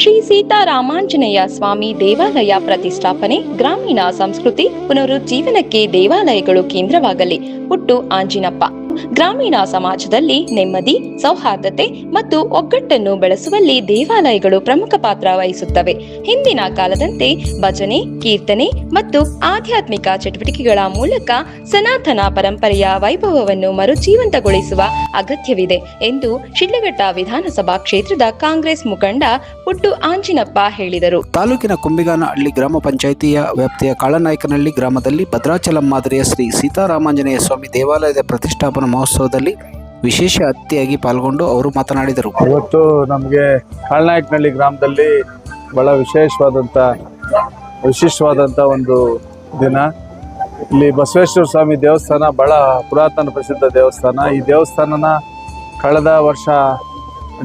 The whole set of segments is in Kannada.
ಶ್ರೀ ಸೀತಾರಾಮಾಂಜನೇಯ ಸ್ವಾಮಿ ದೇವಾಲಯ ಪ್ರತಿಷ್ಠಾಪನೆ ಗ್ರಾಮೀಣ ಸಂಸ್ಕೃತಿ ಪುನರುಜ್ಜೀವನಕ್ಕೆ ದೇವಾಲಯಗಳು ಕೇಂದ್ರವಾಗಲಿ. ಪುಟ್ಟು ಆಂಜಿನಪ್ಪ. ಗ್ರಾಮೀಣ ಸಮಾಜದಲ್ಲಿ ನೆಮ್ಮದಿ, ಸೌಹಾರ್ದತೆ ಮತ್ತು ಒಗ್ಗಟ್ಟನ್ನು ಬೆಳೆಸುವಲ್ಲಿ ದೇವಾಲಯಗಳು ಪ್ರಮುಖ ಪಾತ್ರ ವಹಿಸುತ್ತವೆ. ಹಿಂದಿನ ಕಾಲದಂತೆ ಭಜನೆ, ಕೀರ್ತನೆ ಮತ್ತು ಆಧ್ಯಾತ್ಮಿಕ ಚಟುವಟಿಕೆಗಳ ಮೂಲಕ ಸನಾತನ ಪರಂಪರೆಯ ವೈಭವವನ್ನು ಮರುಜೀವಂತಗೊಳಿಸುವ ಅಗತ್ಯವಿದೆ ಎಂದು ಶಿಡ್ಲಘಟ್ಟ ವಿಧಾನಸಭಾ ಕ್ಷೇತ್ರದ ಕಾಂಗ್ರೆಸ್ ಮುಖಂಡ ಪುಟ್ಟು ಆಂಜಿನಪ್ಪ ಹೇಳಿದರು. ತಾಲೂಕಿನ ಕುಂಬಿಗಾನಹಳ್ಳಿ ಗ್ರಾಮ ಪಂಚಾಯಿತಿಯ ವ್ಯಾಪ್ತಿಯ ಕಾಳನಾಯಕನಹಳ್ಳಿ ಗ್ರಾಮದಲ್ಲಿ ಭದ್ರಾಚಲಂ ಮಾದರಿಯ ಶ್ರೀ ಸೀತಾರಾಮಾಂಜನೇಯ ಸ್ವಾಮಿ ದೇವಾಲಯದ ಪ್ರತಿಷ್ಠಾಪನಾ ಮಹೋತ್ಸವದಲ್ಲಿ ವಿಶೇಷ ಅತಿಥಿಯಾಗಿ ಪಾಲ್ಗೊಂಡು ಅವರು ಮಾತನಾಡಿದರು. ಇವತ್ತು ನಮಗೆ ಕಾಳನಾಯಕನಹಳ್ಳಿ ಗ್ರಾಮದಲ್ಲಿ ಬಹಳ ವಿಶೇಷವಾದಂಥ ಒಂದು ದಿನ. ಇಲ್ಲಿ ಬಸವೇಶ್ವರ ಸ್ವಾಮಿ ದೇವಸ್ಥಾನ ಬಹಳ ಪುರಾತನ ಪ್ರಸಿದ್ಧ ದೇವಸ್ಥಾನ. ಈ ದೇವಸ್ಥಾನನ ಕಳೆದ ವರ್ಷ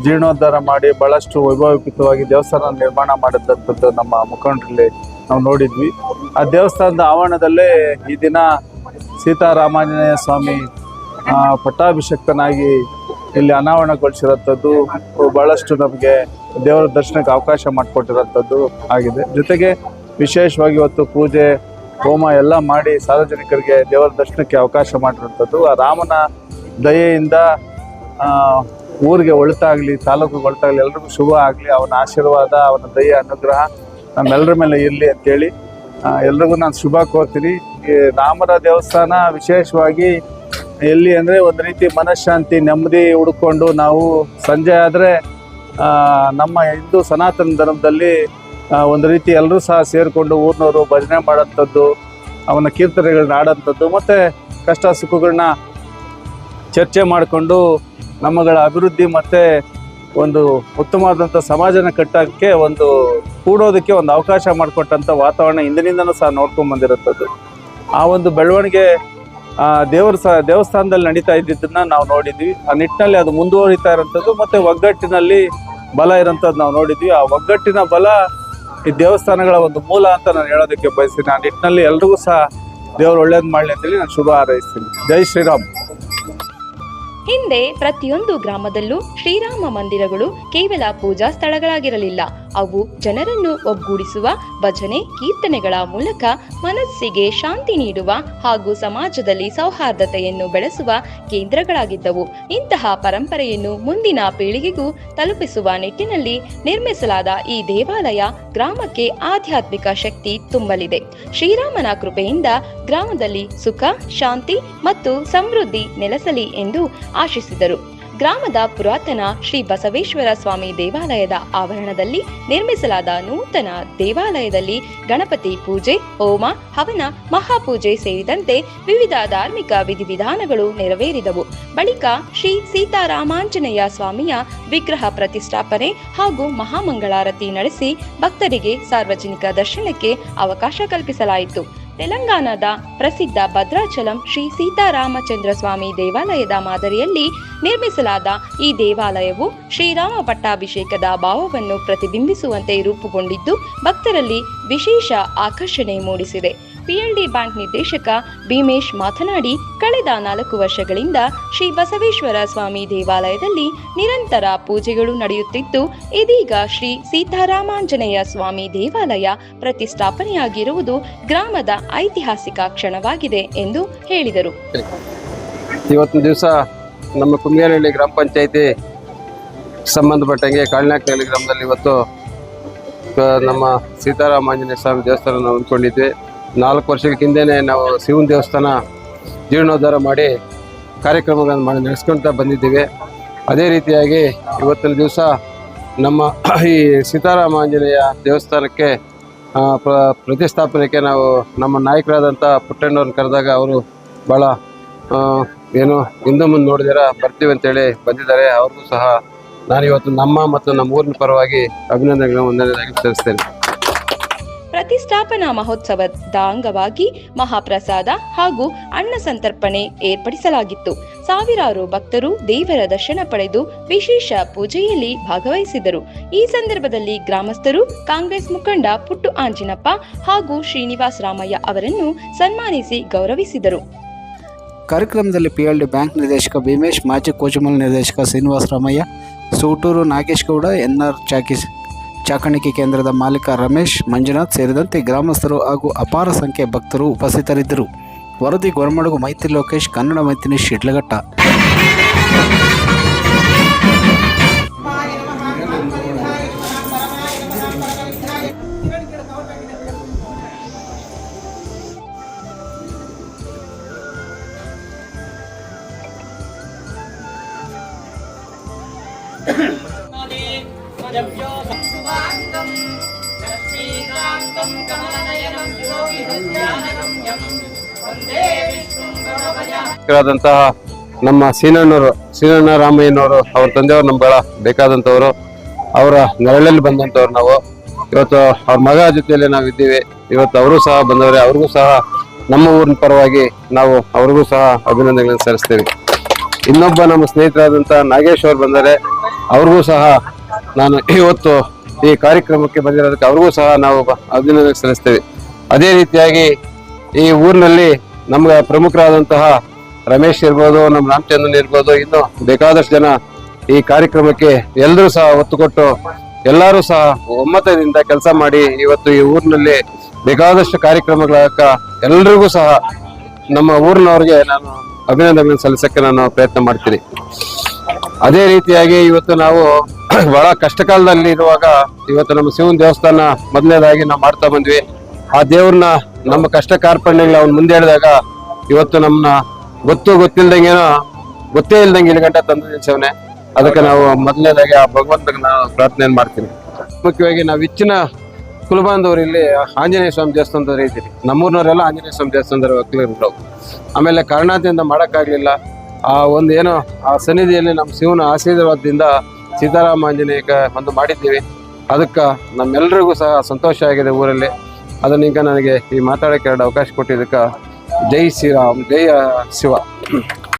ಜೀರ್ಣೋದ್ಧಾರ ಮಾಡಿ ಬಹಳಷ್ಟು ವೈಭವಯುತವಾಗಿ ದೇವಸ್ಥಾನ ನಿರ್ಮಾಣ ಮಾಡಿದಂಥದ್ದು ನಮ್ಮ ಮುಖಂಡರಲ್ಲಿ ನಾವು ನೋಡಿದ್ವಿ. ಆ ದೇವಸ್ಥಾನದ ಆವರಣದಲ್ಲೇ ಈ ದಿನ ಸೀತಾರಾಮಾಂಜನೇಯ ಸ್ವಾಮಿ ಪಟ್ಟಾಭಿಷಕ್ತನಾಗಿ ಇಲ್ಲಿ ಅನಾವರಣಗೊಳಿಸಿರೋಂಥದ್ದು ಬಹಳಷ್ಟು ನಮಗೆ ದೇವರ ದರ್ಶನಕ್ಕೆ ಅವಕಾಶ ಮಾಡಿಕೊಟ್ಟಿರೋಂಥದ್ದು ಆಗಿದೆ. ಜೊತೆಗೆ ವಿಶೇಷವಾಗಿ ಇವತ್ತು ಪೂಜೆ ಹೋಮ ಎಲ್ಲ ಮಾಡಿ ಸಾರ್ವಜನಿಕರಿಗೆ ದೇವರ ದರ್ಶನಕ್ಕೆ ಅವಕಾಶ ಮಾಡಿರೋಂಥದ್ದು. ಆ ರಾಮನ ದಯೆಯಿಂದ ಊರಿಗೆ ಒಳಿತಾಗಲಿ, ತಾಲೂಕಿಗೆ ಒಳಿತಾಗಲಿ, ಎಲ್ರಿಗೂ ಶುಭ ಆಗಲಿ, ಅವನ ಆಶೀರ್ವಾದ, ಅವನ ದಯೆ ಅನುಗ್ರಹ ನಮ್ಮೆಲ್ಲರ ಮೇಲೆ ಇರಲಿ ಅಂತೇಳಿ ಎಲ್ರಿಗೂ ನಾನು ಶುಭ ಕೋರ್ತೀನಿ. ಈ ರಾಮರ ದೇವಸ್ಥಾನ ವಿಶೇಷವಾಗಿ ಎಲ್ಲಿ ಅಂದರೆ ಒಂದು ರೀತಿ ಮನಃಶಾಂತಿ, ನೆಮ್ಮದಿ ಹುಡ್ಕೊಂಡು ನಾವು ಸಂಜೆ ಆದರೆ ನಮ್ಮ ಹಿಂದೂ ಸನಾತನ ಧರ್ಮದಲ್ಲಿ ಒಂದು ರೀತಿ ಎಲ್ಲರೂ ಸಹ ಸೇರಿಕೊಂಡು ಊರಿನವರು ಭಜನೆ ಮಾಡೋಂಥದ್ದು, ಅವನ ಕೀರ್ತನೆಗಳನ್ನ ಆಡೋಂಥದ್ದು ಮತ್ತು ಕಷ್ಟ ಸುಖಗಳನ್ನ ಚರ್ಚೆ ಮಾಡಿಕೊಂಡು ನಮ್ಮಗಳ ಅಭಿವೃದ್ಧಿ ಮತ್ತು ಒಂದು ಉತ್ತಮವಾದಂಥ ಸಮಾಜನ ಕಟ್ಟೋಕ್ಕೆ ಕೂಡೋದಕ್ಕೆ ಒಂದು ಅವಕಾಶ ಮಾಡಿಕೊಟ್ಟಂಥ ವಾತಾವರಣ ಹಿಂದಿನಿಂದನೂ ಸಹ ನೋಡ್ಕೊಂಡು ಬಂದಿರುವಂಥದ್ದು. ಆ ಒಂದು ಬೆಳವಣಿಗೆ ದೇವಸ್ಥಾನದಲ್ಲಿ ನಡೀತಾ ಇದ್ದಿದ್ದನ್ನ ನಾವು ನೋಡಿದ್ವಿ. ಆ ನಿಟ್ಟಿನಲ್ಲಿ ಅದು ಮುಂದುವರಿತಾ ಇರೋಂಥದ್ದು ಮತ್ತು ಒಗ್ಗಟ್ಟಿನಲ್ಲಿ ಬಲ ಇರೋಂಥದ್ದು ನಾವು ನೋಡಿದ್ವಿ. ಆ ಒಗ್ಗಟ್ಟಿನ ಬಲ ಈ ದೇವಸ್ಥಾನಗಳ ಒಂದು ಮೂಲ ಅಂತ ನಾನು ಹೇಳೋದಕ್ಕೆ ಬಯಸ್ತೀನಿ. ಆ ನಿಟ್ಟಿನಲ್ಲಿ ಎಲ್ರಿಗೂ ಸಹ ದೇವರು ಒಳ್ಳೇದು ಮಾಡಲಿ ಅಂತೇಳಿ ನಾನು ಶುಭ ಹಾರೈಸ್ತೀನಿ. ಜೈ ಶ್ರೀರಾಮ್. ಹಿಂದೆ ಪ್ರತಿಯೊಂದು ಗ್ರಾಮದಲ್ಲೂ ಶ್ರೀರಾಮ ಮಂದಿರಗಳು ಕೇವಲ ಪೂಜಾ ಸ್ಥಳಗಳಾಗಿರಲಿಲ್ಲ. ಅವು ಜನರನ್ನು ಒಗ್ಗೂಡಿಸುವ ಭಜನೆ, ಕೀರ್ತನೆಗಳ ಮೂಲಕ ಮನಸ್ಸಿಗೆ ಶಾಂತಿ ನೀಡುವ ಹಾಗೂ ಸಮಾಜದಲ್ಲಿ ಸೌಹಾರ್ದತೆಯನ್ನು ಬೆಳೆಸುವ ಕೇಂದ್ರಗಳಾಗಿದ್ದವು. ಇಂತಹ ಪರಂಪರೆಯನ್ನು ಮುಂದಿನ ಪೀಳಿಗೆಗೂ ತಲುಪಿಸುವ ನಿಟ್ಟಿನಲ್ಲಿ ನಿರ್ಮಿಸಲಾದ ಈ ದೇವಾಲಯ ಗ್ರಾಮಕ್ಕೆ ಆಧ್ಯಾತ್ಮಿಕ ಶಕ್ತಿ ತುಂಬಲಿದೆ. ಶ್ರೀರಾಮನ ಕೃಪೆಯಿಂದ ಗ್ರಾಮದಲ್ಲಿ ಸುಖ, ಶಾಂತಿ ಮತ್ತು ಸಮೃದ್ಧಿ ನೆಲೆಸಲಿ ಎಂದು ಆಶಿಸಿದರು. ಗ್ರಾಮದ ಪುರಾತನ ಶ್ರೀ ಬಸವೇಶ್ವರ ಸ್ವಾಮಿ ದೇವಾಲಯದ ಆವರಣದಲ್ಲಿ ನಿರ್ಮಿಸಲಾದ ನೂತನ ದೇವಾಲಯದಲ್ಲಿ ಗಣಪತಿ ಪೂಜೆ, ಹೋಮ, ಹವನ, ಮಹಾಪೂಜೆ ಸೇರಿದಂತೆ ವಿವಿಧ ಧಾರ್ಮಿಕ ವಿಧಿವಿಧಾನಗಳು ನೆರವೇರಿದವು. ಬಳಿಕ ಶ್ರೀ ಸೀತಾರಾಮಾಂಜನೇಯ ಸ್ವಾಮಿಯ ವಿಗ್ರಹ ಪ್ರತಿಷ್ಠಾಪನೆ ಹಾಗೂ ಮಹಾಮಂಗಳಾರತಿ ನಡೆಸಿ ಭಕ್ತರಿಗೆ ಸಾರ್ವಜನಿಕ ದರ್ಶನಕ್ಕೆ ಅವಕಾಶ ಕಲ್ಪಿಸಲಾಯಿತು. ತೆಲಂಗಾಣದ ಪ್ರಸಿದ್ಧ ಭದ್ರಾಚಲಂ ಶ್ರೀ ಸೀತಾರಾಮಚಂದ್ರ ಸ್ವಾಮಿ ದೇವಾಲಯದ ಮಾದರಿಯಲ್ಲಿ ನಿರ್ಮಿಸಲಾದ ಈ ದೇವಾಲಯವು ಶ್ರೀರಾಮ ಪಟ್ಟಾಭಿಷೇಕದ ಭಾವವನ್ನು ಪ್ರತಿಬಿಂಬಿಸುವಂತೆ ರೂಪುಗೊಂಡಿದ್ದು ಭಕ್ತರಲ್ಲಿ ವಿಶೇಷ ಆಕರ್ಷಣೆ ಮೂಡಿಸಿದೆ. PLD ಬ್ಯಾಂಕ್ ನಿರ್ದೇಶಕ ಭೀಮೇಶ್ ಮಾತನಾಡಿ, ಕಳೆದ 4 ವರ್ಷಗಳಿಂದ ಶ್ರೀ ಬಸವೇಶ್ವರ ಸ್ವಾಮಿ ದೇವಾಲಯದಲ್ಲಿ ನಿರಂತರ ಪೂಜೆಗಳು ನಡೆಯುತ್ತಿದ್ದು, ಇದೀಗ ಶ್ರೀ ಸೀತಾರಾಮಾಂಜನೇಯ ಸ್ವಾಮಿ ದೇವಾಲಯ ಪ್ರತಿಷ್ಠಾಪನೆಯಾಗಿರುವುದು ಗ್ರಾಮದ ಐತಿಹಾಸಿಕ ಕ್ಷಣವಾಗಿದೆ ಎಂದು ಹೇಳಿದರು. ಇವತ್ತಿನ ದಿವಸ ನಮ್ಮ ಕುಂಬಿಗಾನಹಳ್ಳಿ ಗ್ರಾಮ ಪಂಚಾಯಿತಿ ಸಂಬಂಧಪಟ್ಟಂಗೆ ಕಾಳನಾಯಕನಹಳ್ಳಿ ಗ್ರಾಮದಲ್ಲಿ ಇವತ್ತು ನಮ್ಮ ಸೀತಾರಾಮಾಂಜನೇಯ ಸ್ವಾಮಿ ದೇವಸ್ಥಾನ ಹೊಂದ್ಕೊಂಡಿದ್ವಿ. 4 ವರ್ಷಗಳ ಹಿಂದೆಯೇ ನಾವು ಶಿವನ ದೇವಸ್ಥಾನ ಜೀರ್ಣೋದ್ಧಾರ ಮಾಡಿ ಕಾರ್ಯಕ್ರಮಗಳನ್ನು ನಡೆಸ್ಕೊಳ್ತಾ ಬಂದಿದ್ದೀವಿ. ಅದೇ ರೀತಿಯಾಗಿ ಇವತ್ತಿನ ದಿವಸ ನಮ್ಮ ಈ ಸೀತಾರಾಮಾಂಜನೇಯ ದೇವಸ್ಥಾನಕ್ಕೆ ಪ್ರತಿಷ್ಠಾಪನೆಗೆ ನಾವು ನಮ್ಮ ನಾಯಕರಾದಂಥ ಪುಟ್ಟಣ್ಣವ್ರನ್ನ ಕರೆದಾಗ ಅವರು ಭಾಳ ಹಿಂದೆ ಮುಂದೆ ನೋಡಿದಾರ ಬರ್ತೀವಿ ಅಂತೇಳಿ ಬಂದಿದ್ದಾರೆ. ಅವ್ರಿಗೂ ಸಹ ನಾನಿವತ್ತು ನಮ್ಮ ಮತ್ತು ನಮ್ಮ ಊರಿನ ಪರವಾಗಿ ಅಭಿನಂದನೆಗಳನ್ನು ಒಂದನೇದಾಗಿ ಸಲ್ಲಿಸ್ತೇನೆ. ಪ್ರತಿಷ್ಠಾಪನಾ ಮಹೋತ್ಸವದ ಅಂಗವಾಗಿ ಮಹಾಪ್ರಸಾದ ಹಾಗೂ ಅನ್ನ ಸಂತರ್ಪಣೆ ಏರ್ಪಡಿಸಲಾಗಿತ್ತು. ಸಾವಿರಾರು ಭಕ್ತರು ದೇವರ ದರ್ಶನ ಪಡೆದು ವಿಶೇಷ ಪೂಜೆಯಲ್ಲಿ ಭಾಗವಹಿಸಿದರು. ಈ ಸಂದರ್ಭದಲ್ಲಿ ಗ್ರಾಮಸ್ಥರು ಕಾಂಗ್ರೆಸ್ ಮುಖಂಡ ಪುಟ್ಟು ಆಂಜಿನಪ್ಪ ಹಾಗೂ ಶ್ರೀನಿವಾಸ ರಾಮಯ್ಯ ಅವರನ್ನು ಸನ್ಮಾನಿಸಿ ಗೌರವಿಸಿದರು. ಕಾರ್ಯಕ್ರಮದಲ್ಲಿ PLD ಬ್ಯಾಂಕ್ ನಿರ್ದೇಶಕ ಭೀಮೇಶ್, ಮಾಜಿ ಕೋಚಮಲ್ ನಿರ್ದೇಶಕ ಶ್ರೀನಿವಾಸ ರಾಮಯ್ಯ, ಸೂಟೂರು ನಾಗೇಶ್ ಗೌಡ, NR ಚಾಕಣಿಕೆ ಕೇಂದ್ರದ ಮಾಲೀಕ ರಮೇಶ್, ಮಂಜುನಾಥ್ ಸೇರಿದಂತೆ ಗ್ರಾಮಸ್ಥರು ಹಾಗೂ ಅಪಾರ ಸಂಖ್ಯೆಯ ಭಕ್ತರು ಉಪಸ್ಥಿತರಿದ್ದರು. ವರದಿ ಗೊರಮಡಗು ಮೈತ್ರಿ ಲೋಕೇಶ್, ಕನ್ನಡ ಮೈತ್ರಿ ಶಿಡ್ಲಘಟ್ಟ. ಾದಂತಹ ನಮ್ಮ ಸೀನಣ್ಣ ರಾಮಯ್ಯನವರು, ಅವ್ರ ತಂದೆಯವರು ನಮ್ಗೆ ಬಹಳ ಬೇಕಾದಂಥವ್ರು. ಅವರ ನೆರಳಲ್ಲಿ ಬಂದಂಥವ್ರು ನಾವು. ಇವತ್ತು ಅವ್ರ ಮಗ ಜೊತೆಯಲ್ಲಿ ನಾವು ಇದ್ದೀವಿ. ಇವತ್ತು ಅವರು ಸಹ ಬಂದವರೆ. ಅವ್ರಿಗೂ ಸಹ ನಮ್ಮ ಊರಿನ ಪರವಾಗಿ ನಾವು ಅವ್ರಿಗೂ ಸಹ ಅಭಿನಂದನೆಗಳನ್ನು ಸಲ್ಲಿಸ್ತೇವೆ. ಇನ್ನೊಬ್ಬ ನಮ್ಮ ಸ್ನೇಹಿತರಾದಂಥ ನಾಗೇಶ್ ಅವರು ಬಂದರೆ ಅವ್ರಿಗೂ ಸಹ ನಾನು ಇವತ್ತು ಈ ಕಾರ್ಯಕ್ರಮಕ್ಕೆ ಬಂದಿರೋದಕ್ಕೆ ಅವ್ರಿಗೂ ಸಹ ನಾವು ಅಭಿನಂದನೆ ಸಲ್ಲಿಸ್ತೇವೆ. ಅದೇ ರೀತಿಯಾಗಿ ಈ ಊರಿನಲ್ಲಿ ನಮ್ಗೆ ಪ್ರಮುಖರಾದಂತಹ ರಮೇಶ್ ಇರ್ಬೋದು, ನಮ್ಮ ರಾಮಚಂದ್ರನ್ ಇರ್ಬೋದು, ಇನ್ನು ಬೇಕಾದಷ್ಟು ಜನ ಈ ಕಾರ್ಯಕ್ರಮಕ್ಕೆ ಎಲ್ಲರೂ ಸಹ ಒತ್ತು ಕೊಟ್ಟು ಎಲ್ಲರೂ ಸಹ ಒಮ್ಮತದಿಂದ ಕೆಲಸ ಮಾಡಿ ಇವತ್ತು ಈ ಊರಿನಲ್ಲಿ ಬೇಕಾದಷ್ಟು ಕಾರ್ಯಕ್ರಮಗಳಾಗ ಎಲ್ರಿಗೂ ಸಹ ನಮ್ಮ ಊರಿನವ್ರಿಗೆ ನಾನು ಅಭಿನಂದನೆ ಸಲ್ಲಿಸಕ್ಕೆ ನಾನು ಪ್ರಯತ್ನ ಮಾಡ್ತೀನಿ. ಅದೇ ರೀತಿಯಾಗಿ ಇವತ್ತು ನಾವು ಬಹಳ ಕಷ್ಟ ಕಾಲದಲ್ಲಿ ಇರುವಾಗ ಇವತ್ತು ನಮ್ಮ ಶಿವನ ದೇವಸ್ಥಾನ ಮೊದಲನೇದಾಗಿ ನಾವು ಮಾಡ್ತಾ ಬಂದ್ವಿ. ಆ ದೇವ್ರನ್ನ ನಮ್ಮ ಕಷ್ಟ ಕಾರ್ಪಣ್ಯಗಳು ಅವ್ನು ಮುಂದೆ ಹೇಳಿದಾಗ ಇವತ್ತು ನಮ್ಮನ್ನ ಗೊತ್ತೇ ಇಲ್ದಂಗೆ ಇಲ್ಲಿ ಗಂಟೆ ತಂದು ನಿಲ್ಸವನೆ. ಅದಕ್ಕೆ ನಾವು ಮೊದಲನೇದಾಗಿ ಆ ಭಗವಂತಗೆ ನಾನು ಪ್ರಾರ್ಥನೆಯನ್ನು ಮಾಡ್ತೀನಿ. ಮುಖ್ಯವಾಗಿ ನಾವು ಹೆಚ್ಚಿನ ಕುಲಬಾಂಧವರು ಇಲ್ಲಿ ಆಂಜನೇಯ ಸ್ವಾಮಿ ದೇವಸ್ಥಾನದವ್ರು ಇದ್ದೀರಿ. ನಮ್ಮೂರಿನವರೆಲ್ಲ ಆಂಜನೇಯ ಸ್ವಾಮಿ ದೇವಸ್ಥಾನದವ್ರು ಒಕ್ಕಲಿರು. ಆಮೇಲೆ ಕಾರಣದಿಂದ ಮಾಡೋಕ್ಕಾಗಲಿಲ್ಲ. ಆ ಸನ್ನಿಧಿಯಲ್ಲಿ ನಮ್ಮ ಶಿವನ ಆಶೀರ್ವಾದದಿಂದ ಸೀತಾರಾಮ ಆಂಜನೇಯಕ್ಕೆ ಒಂದು ಮಾಡಿದ್ದೀವಿ. ಅದಕ್ಕೆ ನಮ್ಮೆಲ್ಲರಿಗೂ ಸಹ ಸಂತೋಷ ಆಗಿದೆ ಊರಲ್ಲಿ. ಅದನ್ನ ಈಗ ನನಗೆ ಈ ಮಾತಾಡೋಕ್ಕೆ 2 ಅವಕಾಶ ಕೊಟ್ಟಿದ್ದಕ್ಕೆ ಜೈ ಶ್ರೀರಾಮ್, ಜೈ ಶಿವ.